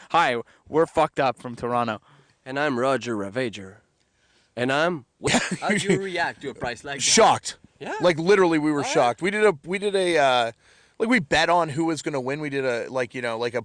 Hi, we're fucked up from Toronto. And I'm Roger Ravager. And I'm... How'd you react to a price like that? Shocked. Yeah? Like, literally, we were shocked. We did a like, we bet on who was going to win. We did a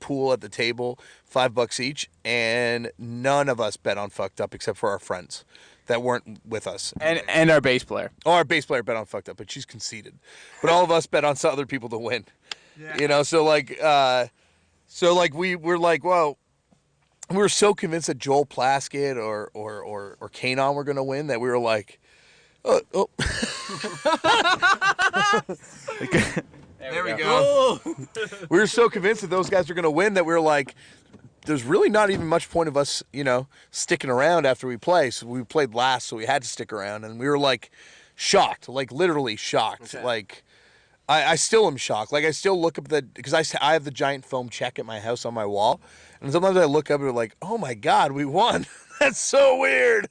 pool at the table, $5 each, and none of us bet on Fucked Up except for our friends that weren't with us. And our bass player. Oh, our bass player bet on Fucked Up, but she's conceited. But all of us bet on some other people to win. Yeah. You know, so we were like, well, we were so convinced that Joel Plaskett or Kanon were going to win that we were like, oh. There we go. We were so convinced that those guys were going to win that we were like, there's really not even much point of us, sticking around after we play. So we played last, so we had to stick around. And we were, like, shocked, like, literally shocked. Okay. Like, I still am shocked. Like, I still look up because I have the giant foam check at my house on my wall. And sometimes I look up and I'm like, oh, my God, we won. That's so weird.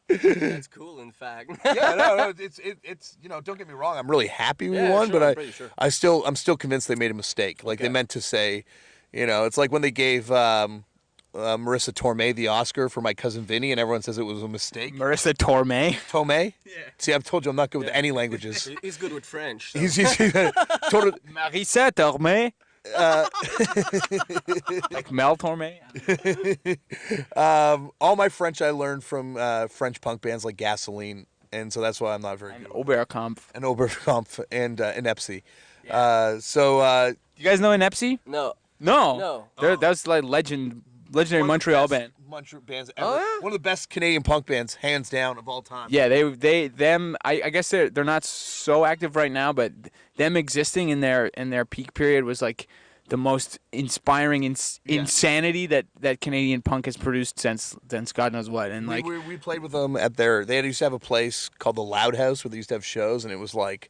That's cool, in fact. Yeah, no, it's don't get me wrong. I'm really happy we won, sure, but sure. I'm still convinced they made a mistake. Like, they meant to say, it's like when they gave Marissa Tomei the Oscar for My Cousin Vinny, and everyone says it was a mistake. Marissa Tomei? Tomei? Yeah. See, I've told you I'm not good with any languages. He's good with French. So. He's Marissa Tomei? Like Mel Torme. All my French I learned from French punk bands like Gasoline, and so that's why I'm not very good. Oberkampf. And Oberkampf and Inepsy. Yeah. You guys know Inepsy? No. That was like legendary Montreal band. Montreal bands ever. Oh, yeah? One of the best Canadian punk bands, hands down, of all time. Yeah, I guess they're not so active right now, but them existing in their peak period was like the most inspiring insanity that Canadian punk has produced since God knows what. And we played with them at they used to have a place called the Loud House where they used to have shows, and it was like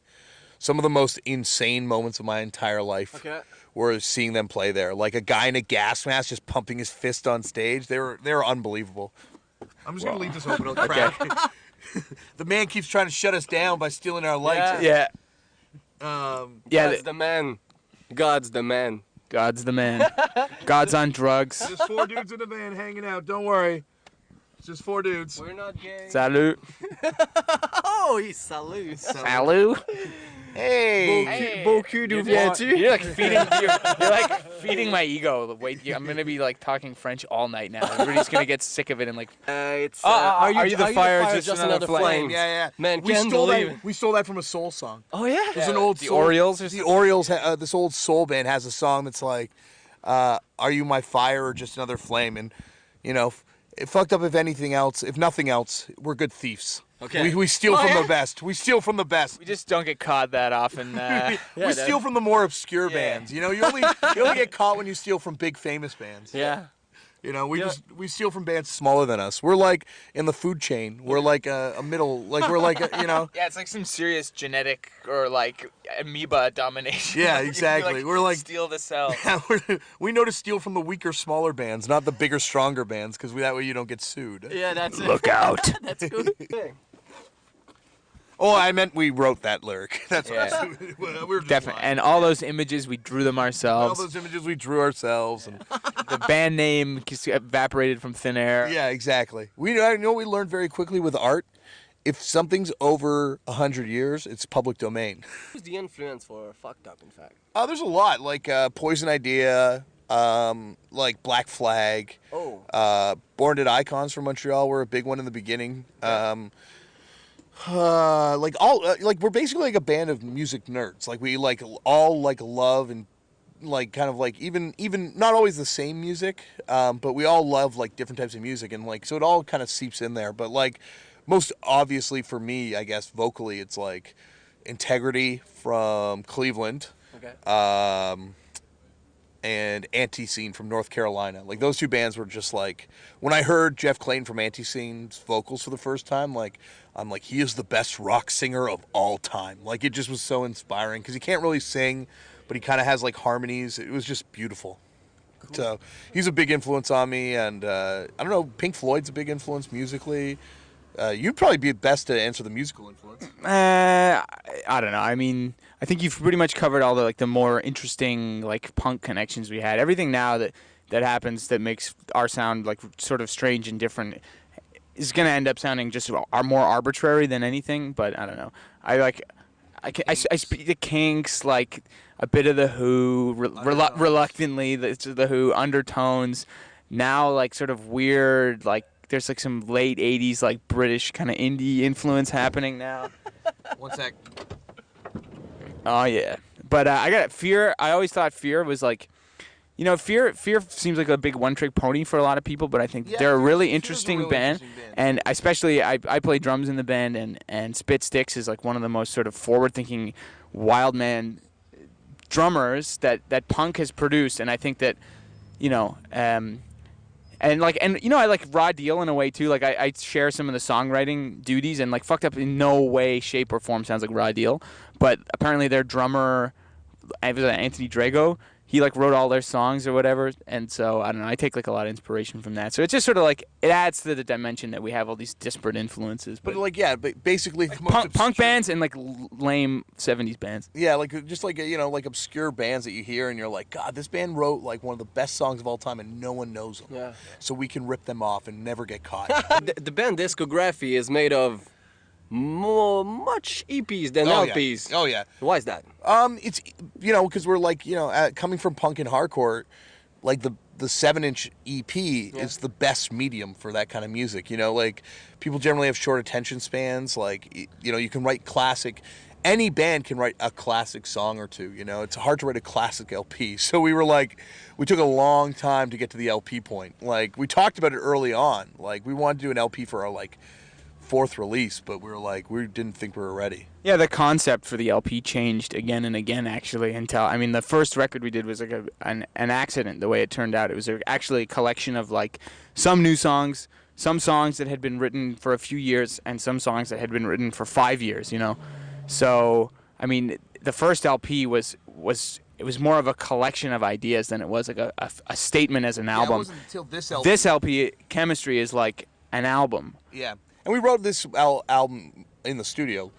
some of the most insane moments of my entire life. Okay. Were seeing them play there. Like a guy in a gas mask just pumping his fist on stage. They were unbelievable. I'm just going to leave this open. It'll crack. The man keeps trying to shut us down by stealing our lights. Yeah. God's the man. God's the man. God's the man. God's on drugs. There's 4 dudes in the van hanging out. Don't worry. It's just 4 dudes. We're not gay. Salut. Oh, he's salut. Salut. Hey. Beaucoup d'où viens-tu? You're like feeding my ego. Wait, I'm gonna be like talking French all night now. Everybody's gonna get sick of it and like. Are you the fire? Just another flame. Yeah. Man, we stole that from a soul song. Oh yeah. There's an old the Orioles. The Orioles. This old soul band has a song that's like, "Are you my fire or just another flame?" And it fucked up. If nothing else, we're good thieves. Okay. We steal from the best. We steal from the best. We just don't get caught that often. We steal from the more obscure bands. You only get caught when you steal from big famous bands. Yeah. We steal from bands smaller than us. We're like in the food chain. We're like a middle. Like we're like Yeah, it's like some serious genetic or like amoeba domination. Yeah, exactly. We're like steal the cell. Yeah, we know to steal from the weaker, smaller bands, not the bigger, stronger bands, because that way you don't get sued. Yeah, that's it. Look out. That's good. Oh, I meant we wrote that lyric. That's what we were definitely. And all those images, we drew them ourselves. And the band name evaporated from thin air. Yeah, exactly. I know we learned very quickly with art. If something's over 100 years, it's public domain. Who's the influence for Fucked Up, in fact? There's a lot, like Poison Idea, like Black Flag. Oh. Born Dead Icons from Montreal were a big one in the beginning. Yeah. We're basically like a band of music nerds. Like we all love and kind of even not always the same music, but we all love like different types of music, and so it all kind of seeps in there. But most obviously for me, I guess vocally, it's like Integrity from Cleveland. Okay. And Anti-Scene from North Carolina. Like those 2 bands were just like, when I heard Jeff Clayton from Anti-Scene's vocals for the first time, I'm like, he is the best rock singer of all time. Like it just was so inspiring because he can't really sing, but he kind of has like harmonies. It was just beautiful. Cool. So he's a big influence on me, and I don't know, Pink Floyd's a big influence musically. You'd probably be best to answer the musical influence. I don't know. I mean, I think you've pretty much covered all the more interesting punk connections we had. Everything now that that happens that makes our sound like sort of strange and different is going to end up sounding just more arbitrary than anything. But I don't know. I speak the Kinks, like a bit of the Who, reluctantly the Who undertones. Now like sort of weird, like there's like some late '80s like British kind of indie influence happening now. One sec. Oh yeah, but I got Fear. I always thought Fear was like, Fear seems like a big one-trick pony for a lot of people, but I think they're a really interesting band. And especially I play drums in the band, and Spit Sticks is like one of the most sort of forward-thinking wild man drummers that punk has produced. And I think that, I like Raw Deal in a way too. Like I share some of the songwriting duties, and like Fucked Up in no way, shape, or form sounds like Raw Deal. But apparently their drummer, Anthony Drago, he like wrote all their songs or whatever, and so I don't know. I take like a lot of inspiration from that. So it's just sort of like it adds to the dimension that we have all these disparate influences. But but basically like punk bands and like lame '70s bands. Yeah, like just like like obscure bands that you hear and you're like, God, this band wrote like one of the best songs of all time and no one knows them. Yeah. So we can rip them off and never get caught. The band discography is made of much EPs than LPs. Yeah. Oh yeah. Why is that? It's because we're like coming from punk and hardcore, like the 7-inch EP is the best medium for that kind of music. Like people generally have short attention spans. Like you can write classic. Any band can write a classic song or two. It's hard to write a classic LP. So we took a long time to get to the LP point. Like we talked about it early on. Like we wanted to do an LP for our like 4th release, but we didn't think we were ready. Yeah, the concept for the LP changed again and again, actually, until, the first record we did was like an accident, the way it turned out. It was actually a collection of like some new songs, some songs that had been written for a few years, and some songs that had been written for 5 years, So, the first LP was more of a collection of ideas than it was like a statement as an album. It wasn't until this LP. This LP, Chemistry, is like an album. Yeah. And we wrote this album in the studio.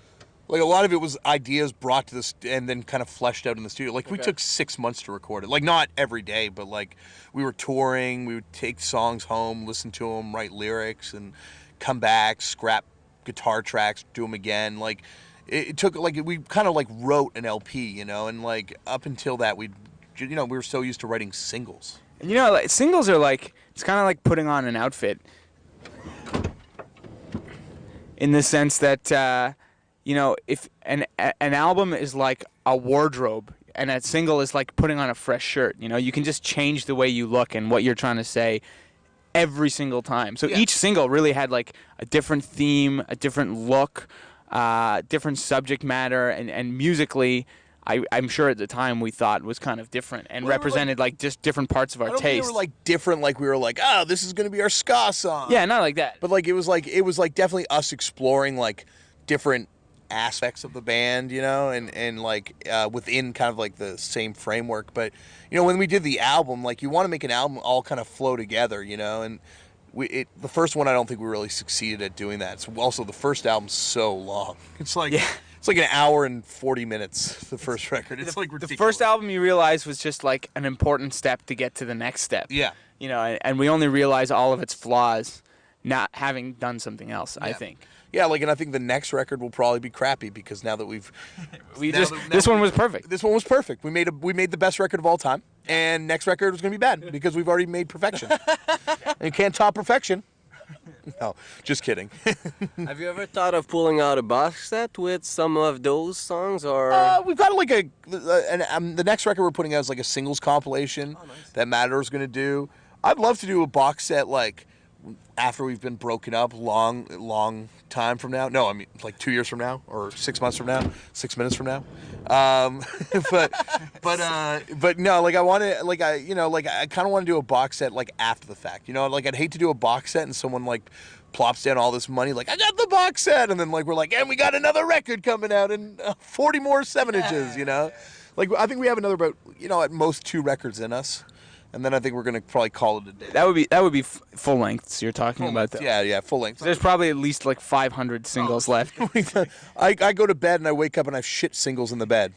Like a lot of it was ideas brought to this and then kind of fleshed out in the studio. Like we took 6 months to record it. Like not every day, but like we were touring. We would take songs home, listen to them, write lyrics, and come back, scrap guitar tracks, do them again. Like it took we kind of like wrote an LP, and like up until that we were so used to writing singles. And like, singles are like, it's kind of like putting on an outfit. In the sense that, if an album is like a wardrobe and a single is like putting on a fresh shirt, you can just change the way you look and what you're trying to say every single time. So each single really had like a different theme, a different look, different subject matter, and musically, I'm sure at the time we thought was kind of different and represented like just different parts of our taste. Think we were like different, like we were like, this is gonna be our ska song. Yeah, not like that. But like it was like definitely us exploring like different aspects of the band, and like within kind of like the same framework. But when we did the album, like you want to make an album all kind of flow together, and the first one I don't think we really succeeded at doing that. It's also the first album's so long. It's like It's like an hour and 40 minutes, the first record. It's like ridiculous. The first album you realize was just like an important step to get to the next step. Yeah. And we only realize all of its flaws not having done something else, I think. Yeah, and I think the next record will probably be crappy because now that this one was perfect. This one was perfect. We made the best record of all time, and next record was going to be bad because we've already made perfection. And you can't top perfection. No, just kidding. Have you ever thought of pulling out a box set with some of those songs, or? We've got the next record we're putting out is like a singles compilation that Matador's going to do. I'd love to do a box set like after we've been broken up, long time from now. No, like 2 years from now, or 6 months from now, 6 minutes from now. But no, like I want to, I kind of want to do a box set like after the fact. Like I'd hate to do a box set and someone like plops down all this money, like I got the box set, and then like we're like, and we got another record coming out and 40 more 7-inches. Like I think we have another about at most 2 records in us. And then I think we're going to probably call it a day. That would be full lengths you're talking about, though. Yeah, full length. There's probably at least like 500 singles left. I go to bed and I wake up and I have shit singles in the bed.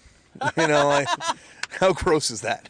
Like, how gross is that?